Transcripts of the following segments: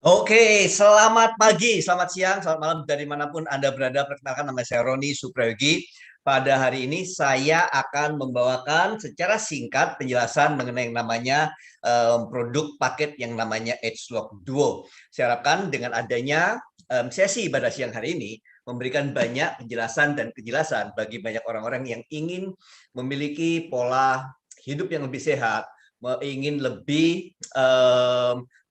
Oke, selamat pagi, selamat siang, selamat malam dari manapun Anda berada. Perkenalkan, nama saya Roni Suprayogi. Pada hari ini saya akan membawakan secara singkat penjelasan mengenai yang namanya produk paket yang namanya Edgelock Duo. Saya harapkan dengan adanya sesi pada siang hari ini memberikan banyak penjelasan dan kejelasan bagi banyak orang-orang yang ingin memiliki pola hidup yang lebih sehat, ingin lebih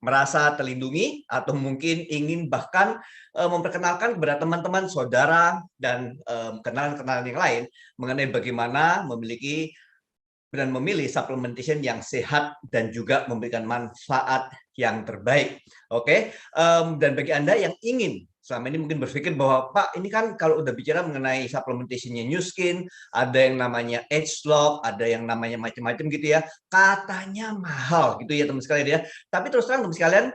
merasa terlindungi, atau mungkin ingin bahkan memperkenalkan kepada teman-teman, saudara, dan kenalan-kenalan yang lain mengenai bagaimana memiliki dan memilih supplementation yang sehat dan juga memberikan manfaat yang terbaik. Oke, dan bagi Anda yang ingin selama ini mungkin berpikir bahwa Pak, ini kan kalau udah bicara mengenai supplementationnya New Skin, ada yang namanya Edgelock, ada yang namanya macam-macam gitu ya, katanya mahal gitu ya teman sekalian ya. Tapi terus terang teman sekalian,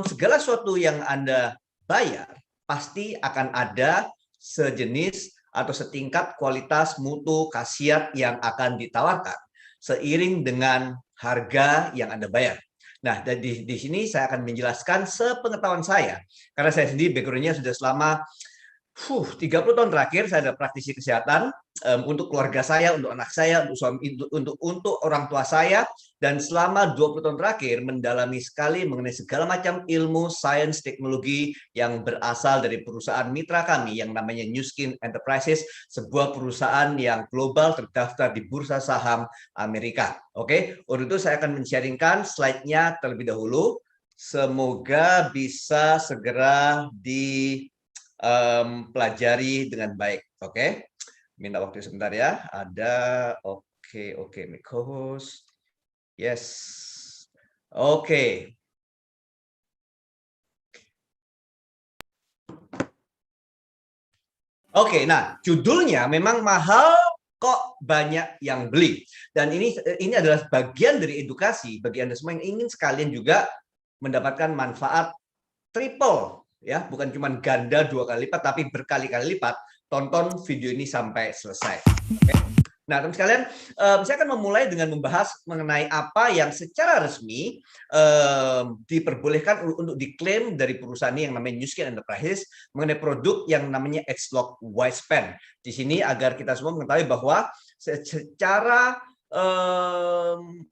segala sesuatu yang Anda bayar pasti akan ada sejenis atau setingkat kualitas, mutu, khasiat yang akan ditawarkan seiring dengan harga yang Anda bayar. Nah, di sini saya akan menjelaskan sepengetahuan saya, karena saya sendiri background-nya sudah selama 30 tahun terakhir saya ada praktisi kesehatan untuk keluarga saya, untuk anak saya, untuk suami, untuk orang tua saya, dan selama 20 tahun terakhir mendalami sekali mengenai segala macam ilmu, sains, teknologi yang berasal dari perusahaan mitra kami yang namanya New Skin Enterprises, sebuah perusahaan yang global terdaftar di bursa saham Amerika. Oke, untuk itu saya akan men-sharingkan slide-nya terlebih dahulu. Semoga bisa segera pelajari dengan baik. Oke, minta waktu sebentar ya. Ada oke, make host. Yes. Oke. Oke, nah judulnya memang mahal kok banyak yang beli. Dan ini adalah bagian dari edukasi bagi Anda semua yang ingin sekalian juga mendapatkan manfaat triple ya, bukan cuma ganda 2 kali lipat tapi berkali-kali lipat. Tonton video ini sampai selesai. Oke. Nah, teman sekalian, saya akan memulai dengan membahas mengenai apa yang secara resmi diperbolehkan untuk diklaim dari perusahaan ini yang namanya New Skin Enterprises mengenai produk yang namanya Edgelock Wisepan. Di sini agar kita semua mengetahui bahwa secara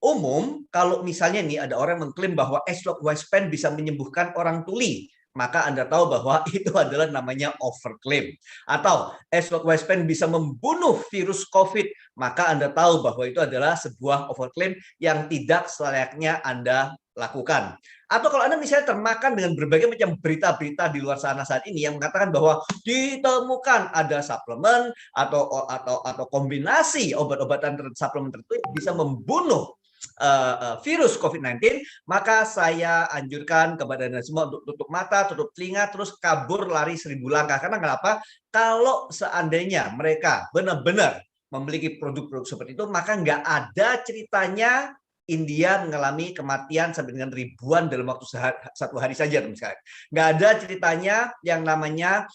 umum, kalau misalnya nih ada orang mengklaim bahwa Edgelock Wisepan bisa menyembuhkan orang tuli, maka Anda tahu bahwa itu adalah namanya overclaim. Atau Edgelock Wisepan bisa membunuh virus COVID, maka Anda tahu bahwa itu adalah sebuah overclaim yang tidak selayaknya Anda lakukan. Atau kalau Anda misalnya termakan dengan berbagai macam berita-berita di luar sana saat ini yang mengatakan bahwa ditemukan ada suplemen atau kombinasi obat-obatan suplemen tertentu bisa membunuh virus COVID-19, maka saya anjurkan kepada Anda semua untuk tutup mata, tutup telinga, terus kabur lari 1000 langkah. Karena kenapa? Kalau seandainya mereka benar-benar memiliki produk-produk seperti itu, maka nggak ada ceritanya India mengalami kematian sampai dengan ribuan dalam waktu satu hari saja, teman sekalian. Nggak ada ceritanya yang namanya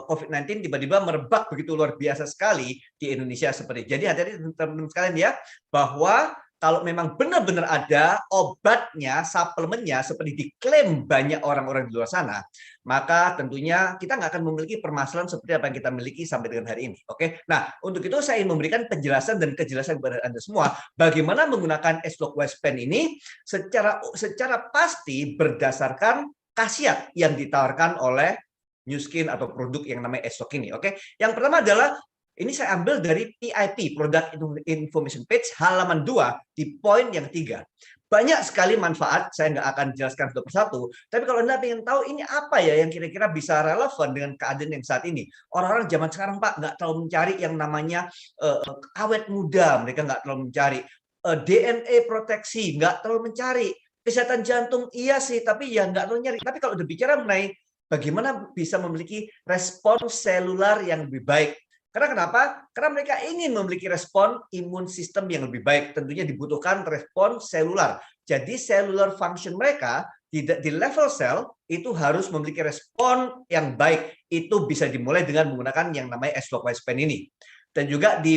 COVID-19 tiba-tiba merebak begitu luar biasa sekali di Indonesia seperti. Jadi hati-hati teman-teman sekalian ya, bahwa kalau memang benar-benar ada obatnya, suplemennya seperti diklaim banyak orang-orang di luar sana, maka tentunya kita nggak akan memiliki permasalahan seperti apa yang kita miliki sampai dengan hari ini. Oke, nah untuk itu saya ingin memberikan penjelasan dan kejelasan kepada Anda semua bagaimana menggunakan Edgelock Wisepan ini secara pasti berdasarkan khasiat yang ditawarkan oleh New Skin atau produk yang namanya Edgelock ini. Oke, yang pertama adalah ini saya ambil dari PIP, Product Information Page, halaman 2, di poin yang 3. Banyak sekali manfaat, saya nggak akan jelaskan satu persatu, tapi kalau Anda ingin tahu ini apa ya yang kira-kira bisa relevan dengan keadaan yang saat ini. Orang-orang zaman sekarang, Pak, nggak terlalu mencari yang namanya awet muda, mereka nggak terlalu mencari. DNA proteksi, nggak terlalu mencari. Kesehatan jantung, iya sih, tapi ya nggak terlalu nyari. Tapi kalau berbicara mengenai bagaimana bisa memiliki respons selular yang lebih baik, karena kenapa? Karena mereka ingin memiliki respon imun sistem yang lebih baik. Tentunya dibutuhkan respon selular. Jadi cellular function mereka di level sel itu harus memiliki respon yang baik. Itu bisa dimulai dengan menggunakan yang namanya Edgelock Wisepan ini. Dan juga di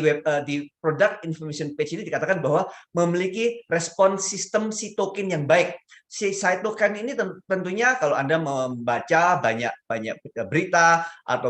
product information page ini dikatakan bahwa memiliki respon sistem sitokin yang baik. Si sitokin ini tentunya kalau Anda membaca banyak berita atau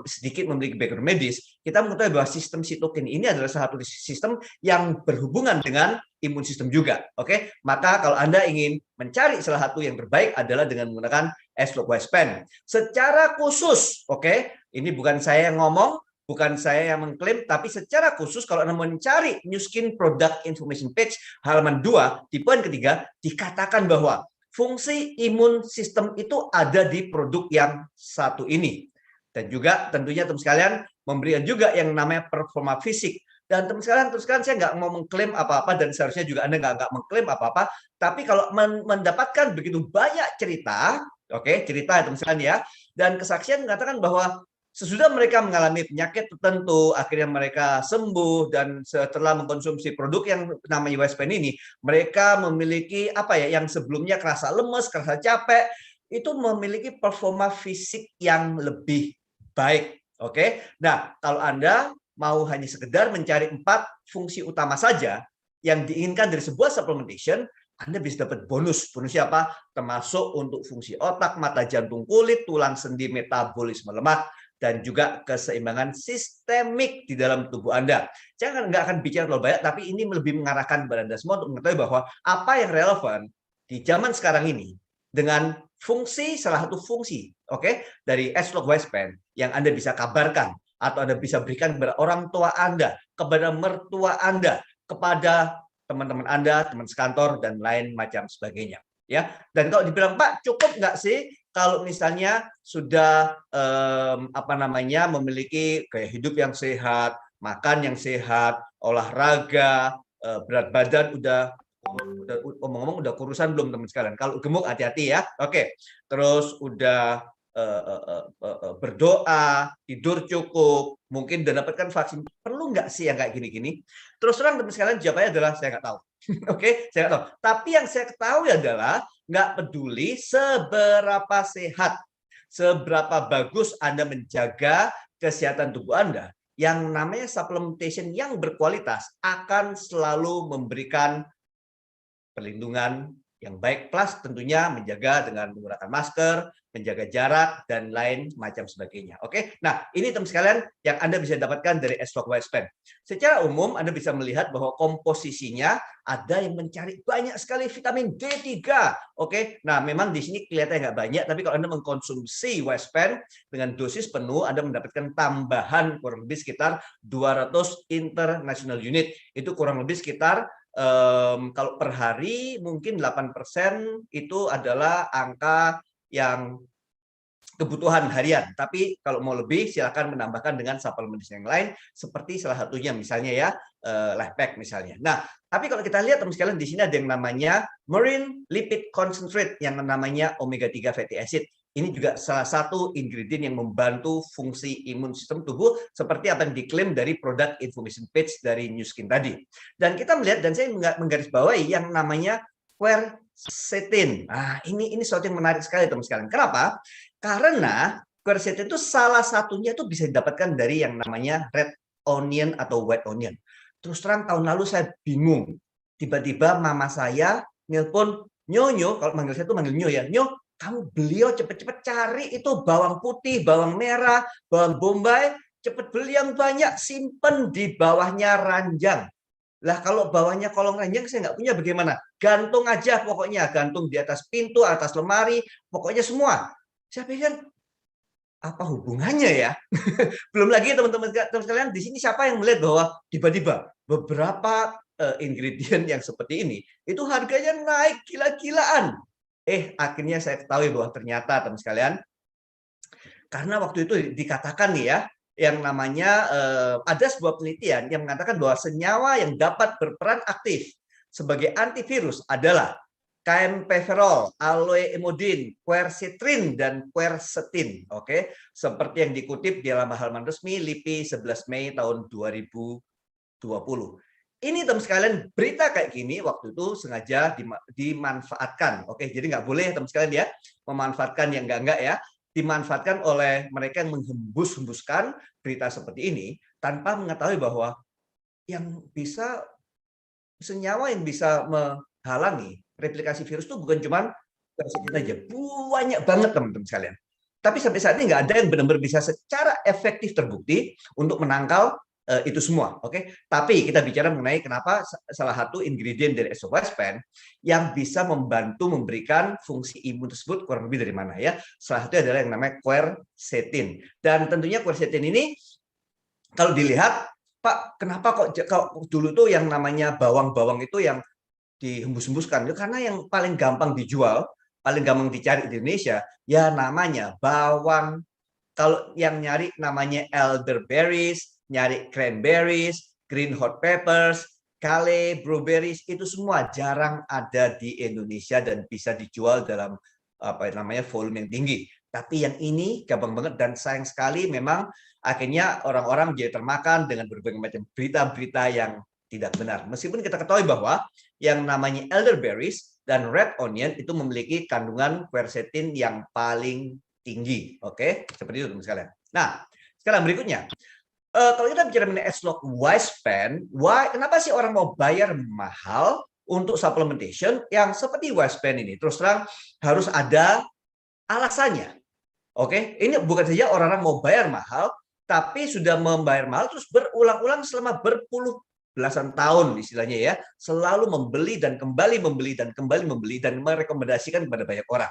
sedikit memiliki background medis, kita mengetahui bahwa sistem sitokin ini adalah salah satu sistem yang berhubungan dengan imun sistem juga. Oke, maka kalau Anda ingin mencari salah satu yang terbaik adalah dengan menggunakan S-Log-Wispen. Secara khusus, oke, ini bukan saya yang ngomong, bukan saya yang mengklaim, tapi secara khusus kalau Anda mencari Nu Skin Product Information Page halaman 2 di poin ketiga dikatakan bahwa fungsi imun sistem itu ada di produk yang satu ini. Dan juga tentunya teman sekalian memberikan juga yang namanya performa fisik. Dan teman sekalian saya nggak mau mengklaim apa-apa dan seharusnya juga Anda nggak mengklaim apa-apa. Tapi kalau mendapatkan begitu banyak cerita, oke, cerita ya teman sekalian ya, dan kesaksian mengatakan bahwa sesudah mereka mengalami penyakit tertentu, akhirnya mereka sembuh dan setelah mengkonsumsi produk yang namanya Wispen ini, mereka memiliki apa ya, yang sebelumnya kerasa lemes, kerasa capek, itu memiliki performa fisik yang lebih baik. Oke, nah kalau Anda mau hanya sekedar mencari 4 fungsi utama saja yang diinginkan dari sebuah supplementation, Anda bisa dapat bonus. Bonusnya apa? Termasuk untuk fungsi otak, mata, jantung, kulit, tulang, sendi, metabolisme lemak, dan juga keseimbangan sistemik di dalam tubuh Anda. Jangan nggak akan bicara terlalu banyak, tapi ini lebih mengarahkan kepada Anda semua untuk mengetahui bahwa apa yang relevan di zaman sekarang ini dengan fungsi, salah satu fungsi, oke, dari S-Log-Wispen yang Anda bisa kabarkan atau Anda bisa berikan kepada orang tua Anda, kepada mertua Anda, kepada teman-teman Anda, teman sekantor, dan lain macam sebagainya. Ya, dan kalau dibilang Pak, cukup nggak sih kalau misalnya sudah memiliki gaya hidup yang sehat, makan yang sehat, olahraga, berat badan udah ngomong-ngomong udah kurusan belum teman sekalian? Kalau gemuk hati-hati ya. Oke. Terus udah berdoa, tidur cukup, mungkin udah dapatkan vaksin. Perlu nggak sih yang kayak gini-gini? Terus terang teman sekalian jawabannya adalah saya nggak tahu. Oke, saya nggak tahu. Tapi yang saya ketahui adalah nggak peduli seberapa sehat, seberapa bagus Anda menjaga kesehatan tubuh Anda, yang namanya supplementation yang berkualitas akan selalu memberikan perlindungan yang baik, plus tentunya menjaga dengan menggunakan masker, menjaga jarak, dan lain macam sebagainya. Oke, nah ini teman sekalian yang Anda bisa dapatkan dari S-Log-Wispen. Secara umum Anda bisa melihat bahwa komposisinya ada yang mencari banyak sekali vitamin D3. Oke, nah memang di sini kelihatannya nggak banyak, tapi kalau Anda mengkonsumsi Wispen dengan dosis penuh, Anda mendapatkan tambahan kurang lebih sekitar 200 international unit. Itu kurang lebih sekitar kalau per hari mungkin 8% itu adalah angka yang kebutuhan harian. Tapi kalau mau lebih silakan menambahkan dengan supplementation yang lain seperti salah satunya misalnya ya Lifepack misalnya. Nah, tapi kalau kita lihat teman sekalian di sini ada yang namanya marine lipid concentrate yang namanya omega 3 fatty acid. Ini juga salah satu ingredient yang membantu fungsi imun sistem tubuh seperti apa yang diklaim dari product information page dari Nu Skin tadi. Dan kita melihat, dan saya menggarisbawahi yang namanya quercetin. Nah, ini sesuatu yang menarik sekali teman sekalian. Kenapa? Karena quercetin itu salah satunya itu bisa didapatkan dari yang namanya red onion atau white onion. Terus terang tahun lalu saya bingung. Tiba-tiba mama saya nelpon, Nyonya, kalau manggil saya itu manggil Nyo ya, Nyo, kamu beliau cepet-cepet cari itu bawang putih, bawang merah, bawang bombay, cepet beli yang banyak, simpen di bawahnya ranjang. Lah kalau bawahnya kolong ranjang saya nggak punya bagaimana? Gantung aja pokoknya, gantung di atas pintu, atas lemari, pokoknya semua. Saya pikir apa hubungannya ya? Belum lagi teman-teman sekalian di sini siapa yang melihat bahwa tiba-tiba beberapa ingredient yang seperti ini itu harganya naik gila-gilaan. Akhirnya saya ketahui bahwa ternyata teman sekalian, karena waktu itu dikatakan nih ya, yang namanya ada sebuah penelitian yang mengatakan bahwa senyawa yang dapat berperan aktif sebagai antivirus adalah kaempferol, aloeimodin, quercitrin, dan quercetin. Oke, seperti yang dikutip di halaman resmi LIPI 11 Mei tahun 2020. Ini teman sekalian berita kayak gini waktu itu sengaja dimanfaatkan. Oke, jadi nggak boleh teman sekalian ya memanfaatkan yang enggak ya. Dimanfaatkan oleh mereka yang menghembus-hembuskan berita seperti ini tanpa mengetahui bahwa yang bisa senyawa yang bisa menghalangi replikasi virus itu bukan cuma quercetin aja, banyak banget teman-teman sekalian. Tapi sampai saat ini nggak ada yang benar-benar bisa secara efektif terbukti untuk menangkal itu semua, oke? Tapi kita bicara mengenai kenapa salah satu ingredient dari S-Pen yang bisa membantu memberikan fungsi imun tersebut kurang lebih dari mana ya? Salah satu adalah yang namanya quercetin. Dan tentunya quercetin ini kalau dilihat, Pak, kenapa kok kalau dulu tuh yang namanya bawang-bawang itu yang dihembus-hembuskan? Karena yang paling gampang dijual, paling gampang dicari di Indonesia, ya namanya bawang. Kalau yang nyari namanya elderberries, nyari cranberries, green hot peppers, kale, blueberries, itu semua jarang ada di Indonesia dan bisa dijual dalam apa namanya volume yang tinggi. Tapi yang ini gampang banget dan sayang sekali memang akhirnya orang-orang jadi termakan dengan berbagai macam berita-berita yang tidak benar. Meskipun kita ketahui bahwa yang namanya elderberries dan red onion itu memiliki kandungan quercetin yang paling tinggi. Oke, seperti itu teman sekalian. Nah, sekarang berikutnya. Kalau kita bicara mengenai S-Log-Pen, kenapa sih orang mau bayar mahal untuk supplementation yang seperti Pen ini? Terus terang harus ada alasannya. Oke, ini bukan saja orang-orang mau bayar mahal, tapi sudah membayar mahal terus berulang-ulang selama berpuluh belasan tahun istilahnya ya, selalu membeli dan kembali membeli dan kembali membeli dan merekomendasikan kepada banyak orang.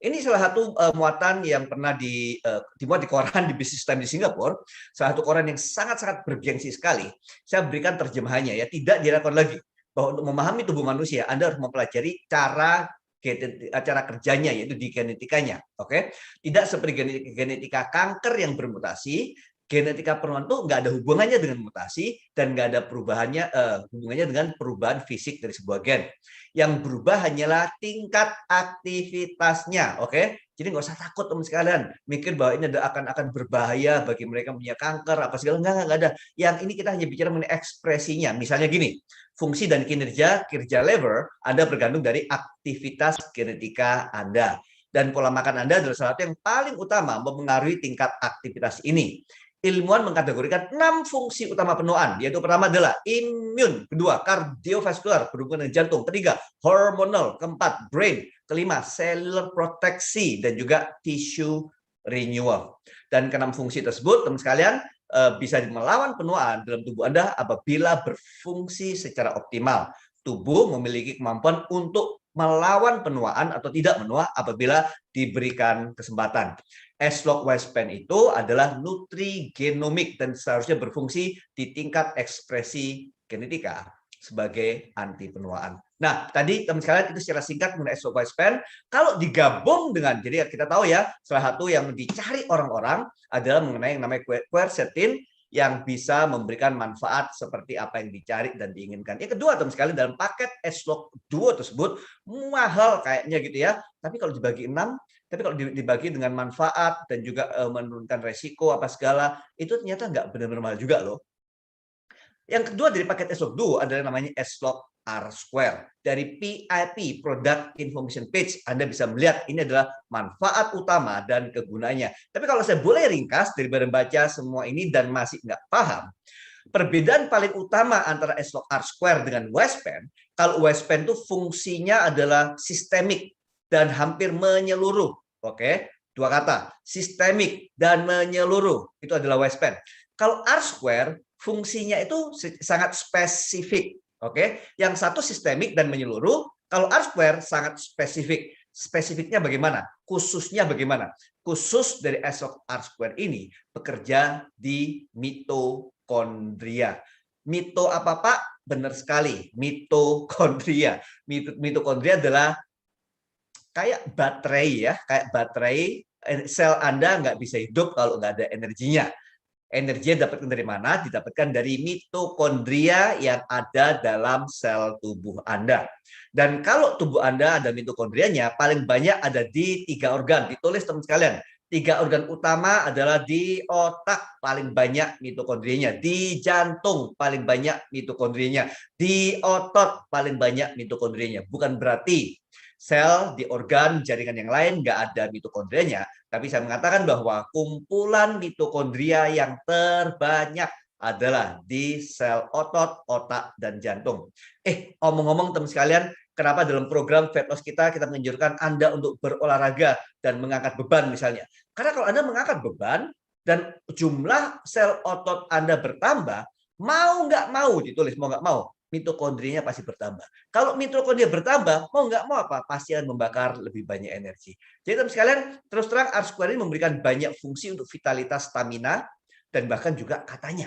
Ini salah satu muatan yang pernah dimuat di koran di Business Times di Singapura, salah satu koran yang sangat-sangat bergengsi sekali. Saya berikan terjemahannya ya, tidak dilakukan lagi bahwa untuk memahami tubuh manusia Anda harus mempelajari cara kerjanya yaitu di genetikanya, oke? Tidak seperti genetika kanker yang bermutasi, genetika penuaan itu nggak ada hubungannya dengan mutasi dan nggak ada perubahannya hubungannya dengan perubahan fisik dari sebuah gen. Yang berubah hanyalah tingkat aktivitasnya, oke? Jadi nggak usah takut teman sekalian, mikir bahwa ini akan berbahaya bagi mereka punya kanker apa segala, nggak ada. Yang ini kita hanya bicara mengenai ekspresinya. Misalnya gini, fungsi dan kinerja liver Anda bergantung dari aktivitas genetika Anda. Dan pola makan Anda adalah salah satu yang paling utama mempengaruhi tingkat aktivitas ini. Ilmuwan mengkategorikan 6 fungsi utama penuaan, yaitu pertama adalah imun, kedua kardiovaskular, berhubungan dengan jantung, ketiga hormonal, keempat brain, kelima cellular proteksi, dan juga tissue renewal. Dan keenam fungsi tersebut, teman sekalian, bisa melawan penuaan dalam tubuh Anda apabila berfungsi secara optimal. Tubuh memiliki kemampuan untuk melawan penuaan atau tidak menua apabila diberikan kesempatan. S-Log-Pen itu adalah nutrigenomik dan seharusnya berfungsi di tingkat ekspresi genetika sebagai anti penuaan. Nah, tadi teman sekalian itu secara singkat mengenai S-Log-Pen. Kalau digabung dengan, jadi kita tahu ya, salah satu yang dicari orang-orang adalah mengenai yang namanya quercetin yang bisa memberikan manfaat seperti apa yang dicari dan diinginkan. Yang kedua, teman sekalian, dalam paket S-Log Duo tersebut mahal kayaknya gitu ya. Tapi kalau dibagi 6, tapi kalau dibagi dengan manfaat dan juga menurunkan resiko apa segala, itu ternyata nggak benar-benar mahal juga loh. Yang kedua dari paket S-Log Duo adalah namanya S-Log R-Square. Dari PIP, Product Information Page, Anda bisa melihat ini adalah manfaat utama dan kegunaannya. Tapi kalau saya boleh ringkas, daripada baca semua ini dan masih nggak paham, perbedaan paling utama antara S-Log R-Square dengan Pen, kalau Pen itu fungsinya adalah sistemik dan hampir menyeluruh. Oke, dua kata, sistemik dan menyeluruh, itu adalah Pen. Kalau R-Square, fungsinya itu sangat spesifik. Oke, yang satu sistemik dan menyeluruh, kalau R-Square sangat spesifik. Spesifiknya bagaimana? Khususnya bagaimana? Khusus dari R-Square ini bekerja di mitokondria. Mito apa Pak? Benar sekali, mitokondria. Mitokondria adalah kayak baterai ya, kayak baterai. Sel Anda nggak bisa hidup kalau nggak ada energinya. Energi didapatkan dari mana? Didapatkan dari mitokondria yang ada dalam sel tubuh Anda. Dan kalau tubuh Anda ada mitokondrianya, paling banyak ada di 3 organ. Ditulis teman sekalian. 3 organ utama adalah di otak, paling banyak mitokondrianya. Di jantung, paling banyak mitokondrianya. Di otot, paling banyak mitokondrianya. Bukan berarti sel di organ jaringan yang lain nggak ada mitokondrianya, tapi saya mengatakan bahwa kumpulan mitokondria yang terbanyak adalah di sel otot, otak, dan jantung. Omong-ngomong teman sekalian, kenapa dalam program fat loss kita menganjurkan Anda untuk berolahraga dan mengangkat beban misalnya? Karena kalau Anda mengangkat beban dan jumlah sel otot Anda bertambah, mau nggak mau ditulis, mau nggak mau, mitokondrianya pasti bertambah. Kalau mitokondria bertambah, mau nggak mau apa? Pasti akan membakar lebih banyak energi. Jadi teman sekalian, terus terang R-Square ini memberikan banyak fungsi untuk vitalitas, stamina, dan bahkan juga katanya,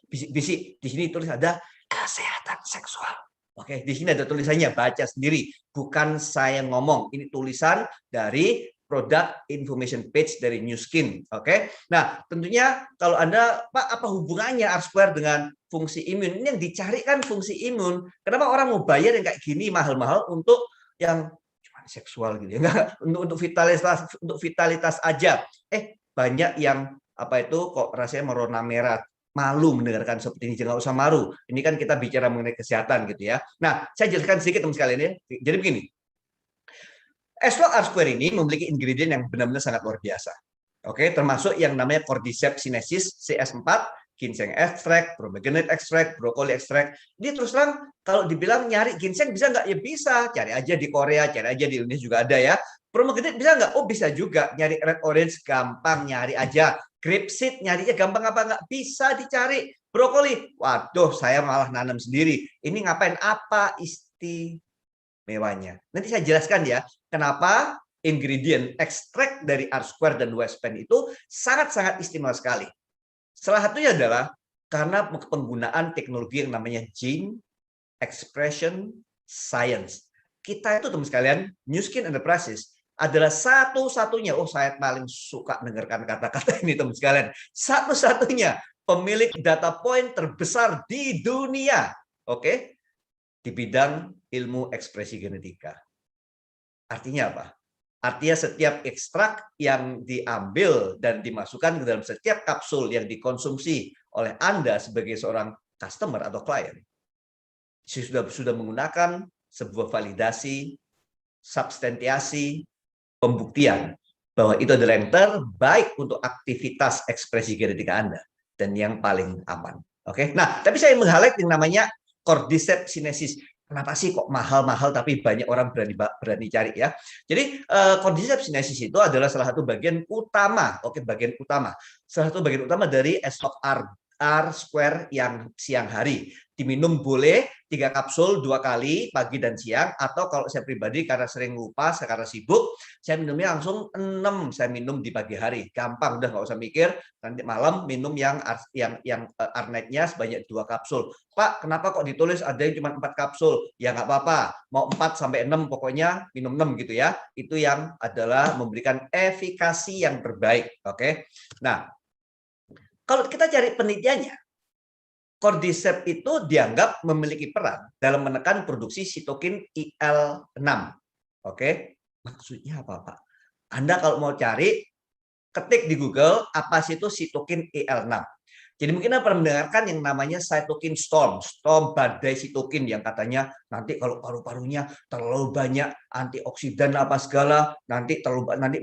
bisik-bisik di sini tulis ada kesehatan seksual. Oke, di sini ada tulisannya, baca sendiri. Bukan saya ngomong, ini tulisan dari product information page dari New Skin. Oke. Nah, tentunya kalau Anda, Pak, apa hubungannya R-Square dengan fungsi imun? Ini yang dicari kan fungsi imun. Kenapa orang mau bayar yang kayak gini mahal-mahal untuk yang cuma seksual gitu ya? Enggak, untuk vitalitas aja. Banyak yang apa itu kok rasanya merona merah, malu mendengarkan seperti ini. Jangan usah malu, ini kan kita bicara mengenai kesehatan gitu ya. Nah, saya jelaskan sedikit teman sekalian ya. Jadi begini, S-Log R-Square ini memiliki ingredient yang benar-benar sangat luar biasa. Oke, termasuk yang namanya Cordyceps sinensis CS4, ginseng extract, pomegranate extract, brokoli extract. Ini terus terang kalau dibilang nyari ginseng bisa nggak? Ya bisa, cari aja di Korea, cari aja di Indonesia juga ada ya. Pomegranate bisa nggak? Oh bisa juga, nyari red orange gampang, nyari aja. Grapeseed nyarinya gampang apa nggak? Bisa dicari. Brokoli, waduh saya malah nanam sendiri. Ini ngapain? Apa istimewanya? Nanti saya jelaskan ya, kenapa ingredient ekstrak dari R-Square dan Westpan itu sangat-sangat istimewa sekali. Salah satunya adalah karena penggunaan teknologi yang namanya Gene Expression Science. Kita itu teman sekalian, New Skin Enterprises adalah satu-satunya, saya paling suka dengarkan kata-kata ini teman sekalian, satu-satunya pemilik data point terbesar di dunia, oke, di bidang ilmu ekspresi genetika. Artinya apa? Artinya setiap ekstrak yang diambil dan dimasukkan ke dalam setiap kapsul yang dikonsumsi oleh Anda sebagai seorang customer atau klien, sudah menggunakan sebuah validasi, substantiasi, pembuktian bahwa itu adalah yang terbaik untuk aktivitas ekspresi genetika Anda dan yang paling aman. Oke. Nah, tapi saya meng-highlight yang namanya Cordyceps sinensis. Kenapa sih kok mahal-mahal tapi banyak orang berani cari ya? Jadi Cordyceps sinensis itu adalah salah satu bagian utama, salah satu bagian utama dari S-Log R-Square yang siang hari. Diminum boleh 3 kapsul 2 kali pagi dan siang, atau kalau saya pribadi karena sering lupa, karena sibuk, saya minumnya langsung 6, saya minum di pagi hari. Gampang, udah nggak usah mikir, nanti malam minum yang Arnate-nya sebanyak 2 kapsul. Pak, kenapa kok ditulis ada yang cuma 4 kapsul? Ya nggak apa-apa, mau 4 sampai 6 pokoknya minum 6 gitu ya. Itu yang adalah memberikan efikasi yang terbaik, oke? Nah, kalau kita cari penelitiannya, Cordyceps itu dianggap memiliki peran dalam menekan produksi sitokin IL-6. Oke, maksudnya apa, Pak? Anda kalau mau cari, ketik di Google apa sih itu sitokin IL-6. Jadi mungkin Anda pernah mendengarkan yang namanya cytokine storm badai sitokin yang katanya nanti kalau paru-parunya terlalu banyak antioksidan apa segala, nanti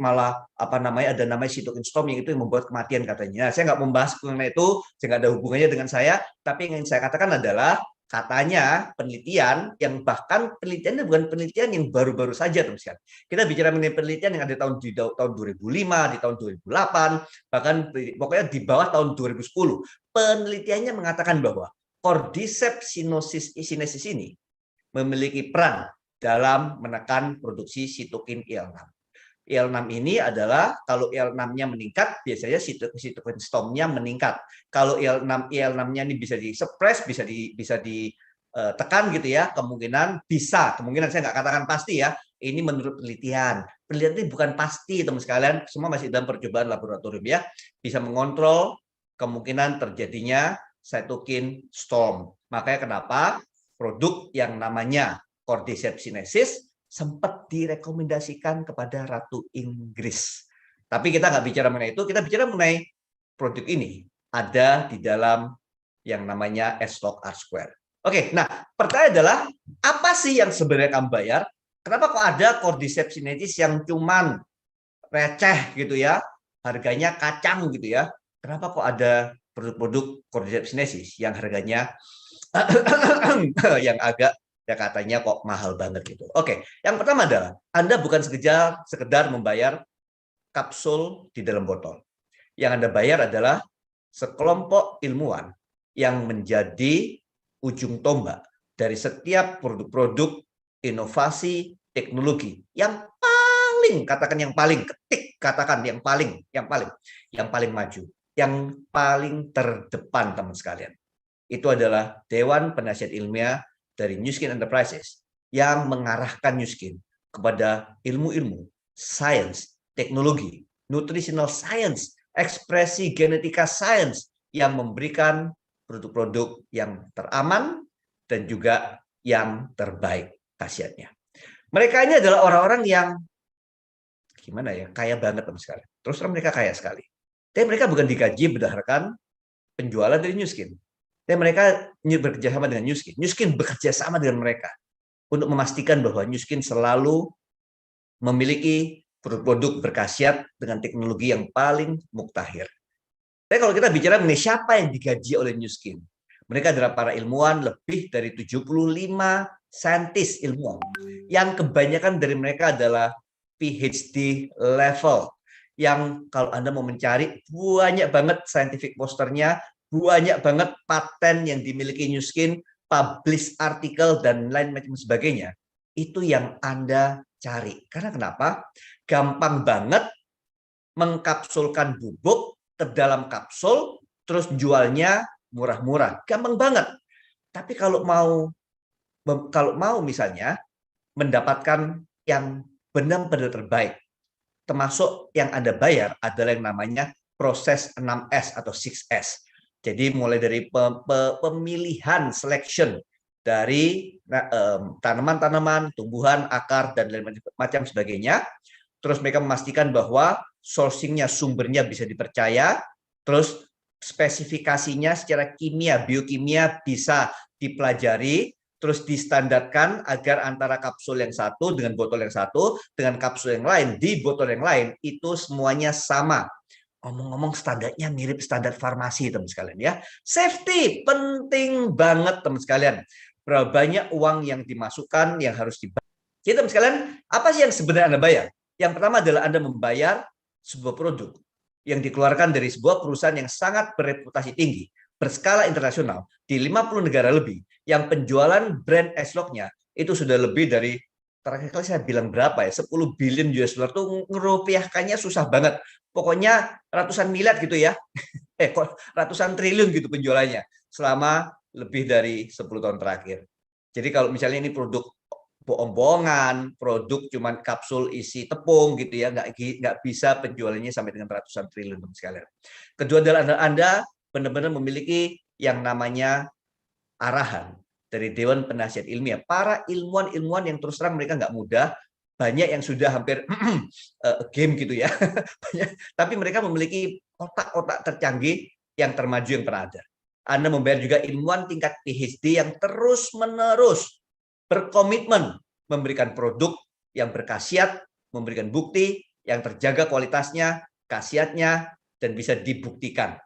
malah ada namanya cytokine storm yang itu yang membuat kematian katanya. Nah, saya nggak membahas mengenai itu, saya nggak ada hubungannya dengan saya, tapi yang ingin saya katakan adalah katanya penelitian yang bahkan penelitiannya bukan penelitian yang baru-baru saja teman-teman. Kita bicara mengenai penelitian yang ada di tahun 2005, di tahun 2008, bahkan pokoknya di bawah tahun 2010. Penelitiannya mengatakan bahwa Cordyceps sinensis ini memiliki peran dalam menekan produksi sitokin IL-6. IL-6 ini adalah kalau IL-6-nya meningkat, biasanya sitokin storm-nya meningkat. Kalau IL-6-nya ini bisa di-suppress, bisa ditekan gitu ya, kemungkinan saya nggak katakan pasti ya, ini menurut penelitian. Penelitian ini bukan pasti teman sekalian, semua masih dalam percobaan laboratorium ya, bisa mengontrol kemungkinan terjadinya cytokine storm. Makanya kenapa produk yang namanya Cordyceps sinensis sempat direkomendasikan kepada Ratu Inggris. Tapi kita nggak bicara mengenai itu, kita bicara mengenai produk ini ada di dalam yang namanya S-Log R-Square. Oke, nah pertanyaan adalah apa sih yang sebenarnya kamu bayar? Kenapa kok ada Cordyceps sinensis yang cuman receh gitu ya, harganya kacang gitu ya? Kenapa kok ada produk-produk coordinated sinesis yang harganya yang agak ya katanya kok mahal banget gitu. Oke, yang pertama adalah Anda bukan sekedar membayar kapsul di dalam botol. Yang Anda bayar adalah sekelompok ilmuwan yang menjadi ujung tombak dari setiap produk-produk inovasi teknologi yang paling, katakan yang paling, ketik katakan yang paling maju, yang paling terdepan teman sekalian. Itu adalah Dewan Penasihat Ilmiah dari Nu Skin Enterprises yang mengarahkan Nu Skin kepada ilmu-ilmu, sains, teknologi, nutritional science, ekspresi genetika science yang memberikan produk-produk yang teraman dan juga yang terbaik khasiatnya. Mereka ini adalah orang-orang yang gimana ya, kaya banget teman sekali. Terus terang mereka kaya sekali. Tapi mereka bukan digaji berdasarkan penjualan dari Nu Skin. Dan mereka bekerja sama dengan Nu Skin. Nu Skin bekerja sama dengan mereka untuk memastikan bahwa Nu Skin selalu memiliki produk-produk berkhasiat dengan teknologi yang paling muktahir. Tapi kalau kita bicara mengenai siapa yang digaji oleh Nu Skin, mereka adalah para ilmuwan, lebih dari 75 saintis ilmuwan, yang kebanyakan dari mereka adalah PhD level, yang kalau Anda mau mencari, banyak banget scientific posternya, banyak banget paten yang dimiliki Nu Skin, publish artikel, dan lain macam sebagainya. Itu yang Anda cari. Karena kenapa? Gampang banget mengkapsulkan bubuk ke dalam kapsul, terus jualnya murah-murah. Gampang banget. Tapi kalau mau misalnya mendapatkan yang benar-benar terbaik, termasuk yang Anda bayar adalah yang namanya proses 6S atau 6S. Jadi mulai dari pemilihan selection dari tanaman-tanaman, tumbuhan, akar, dan lain macam sebagainya. Terus mereka memastikan bahwa sourcing-nya, sumbernya bisa dipercaya, terus spesifikasinya secara kimia, biokimia bisa dipelajari, terus distandarkan agar antara kapsul yang satu dengan botol yang satu, dengan kapsul yang lain di botol yang lain, itu semuanya sama. Ngomong-ngomong standarnya mirip standar farmasi teman sekalian ya. Safety penting banget teman sekalian. Berapa banyak uang yang dimasukkan yang harus dibayar. Jadi teman sekalian, apa sih yang sebenarnya Anda bayar? Yang pertama adalah Anda membayar sebuah produk yang dikeluarkan dari sebuah perusahaan yang sangat bereputasi tinggi, berskala internasional di 50 negara lebih, yang penjualan brand S-Log-nya itu sudah lebih dari, terakhir kali saya bilang berapa ya, 10 billion US dollar tuh ngerupiahkannya susah banget. Pokoknya ratusan miliar gitu ya. Ratusan triliun gitu penjualannya selama lebih dari 10 tahun terakhir. Jadi kalau misalnya ini produk bohong-bohongan, produk cuman kapsul isi tepung gitu ya, nggak bisa penjualannya sampai dengan ratusan triliun teman sekalian. Kedua adalah Anda benar-benar memiliki yang namanya arahan dari Dewan Penasihat Ilmiah, para ilmuwan-ilmuwan yang terus terang mereka nggak mudah, banyak yang sudah hampir game gitu ya, tapi mereka memiliki otak-otak tercanggih yang termaju yang pernah ada. Anda membayar juga ilmuwan tingkat PhD yang terus-menerus berkomitmen memberikan produk yang berkhasiat, memberikan bukti yang terjaga kualitasnya, khasiatnya, dan bisa dibuktikan.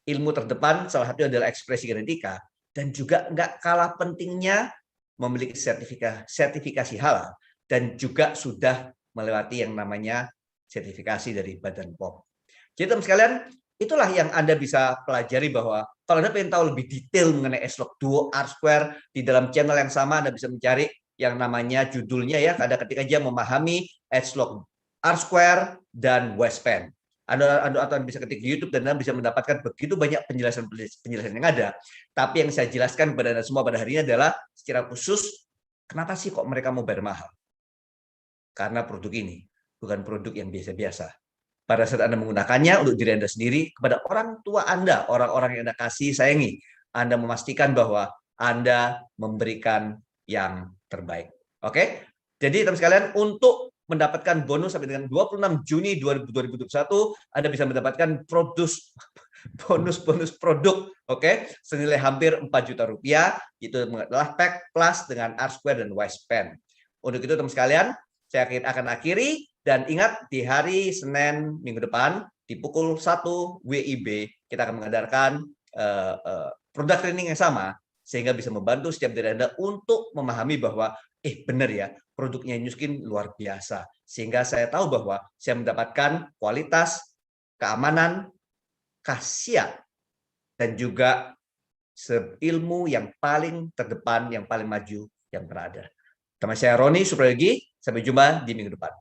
Ilmu terdepan salah satunya adalah ekspresi genetika, dan juga nggak kalah pentingnya memiliki sertifikasi halal, dan juga sudah melewati yang namanya sertifikasi dari Badan POM. Jadi teman sekalian, itulah yang Anda bisa pelajari, bahwa kalau Anda ingin tahu lebih detail mengenai S-Log Duo R-Square, di dalam channel yang sama Anda bisa mencari yang namanya judulnya ya, ada ketika aja memahami S-Log R-Square dan Westpan. Anda bisa ketik di YouTube dan Anda bisa mendapatkan begitu banyak penjelasan yang ada. Tapi yang saya jelaskan kepada Anda semua pada hari ini adalah secara khusus, kenapa sih kok mereka mau bayar mahal? Karena produk ini bukan produk yang biasa-biasa. Pada saat Anda menggunakannya untuk diri Anda sendiri, kepada orang tua Anda, orang-orang yang Anda kasih sayangi, Anda memastikan bahwa Anda memberikan yang terbaik. Oke? Jadi teman sekalian, untuk mendapatkan bonus sampai dengan 26 Juni 2021, Anda bisa mendapatkan bonus produk, oke, senilai hampir 4 juta rupiah. Itu adalah pack plus dengan R-Square dan Westpan. Untuk itu teman sekalian, saya akan akhiri, dan ingat di hari Senin minggu depan di pukul 1 WIB kita akan mengadakan produk training yang sama, sehingga bisa membantu setiap dari Anda untuk memahami bahwa benar ya, produknya Nuskin luar biasa. Sehingga saya tahu bahwa saya mendapatkan kualitas, keamanan, khasiat, dan juga ilmu yang paling terdepan, yang paling maju yang berada. Nama saya Roni Suprayogi, sampai jumpa di minggu depan.